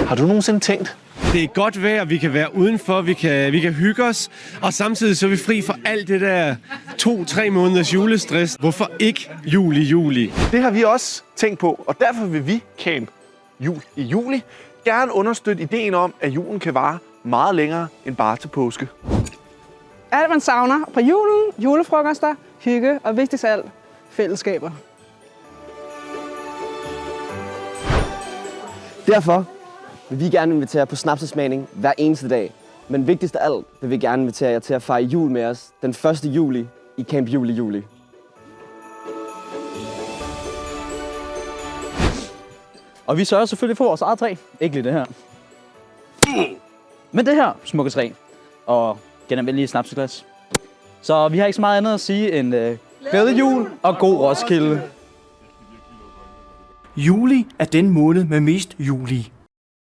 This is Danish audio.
Har du nogensinde tænkt, Det er godt vejr, vi kan være udenfor, vi kan hygge os, og samtidig så er vi fri for alt det der 2-3 måneders julestress. Hvorfor ikke juli? det har vi også tænkt på, og derfor vil vi Camp Jul i Juli gerne understøtte ideen om, at julen kan vare meget længere end bare til påske. Alt man savner fra julen, julefrokoster, hygge og vigtigst af alt, fællesskaber. Derfor vil vi gerne invitere på snapsesmagning hver eneste dag. Men vigtigst af alt vil vi gerne invitere jer til at fejre jul med os den 1. juli i Camp Jul i Juli. Og vi sørger selvfølgelig for vores eget træ. Ikke lige det her. Men det her smukke træ. Og genanvendelige snapseglas. Så vi har ikke så meget andet at sige end glædelig jul og god Roskilde. Juli er den måned med mest juli.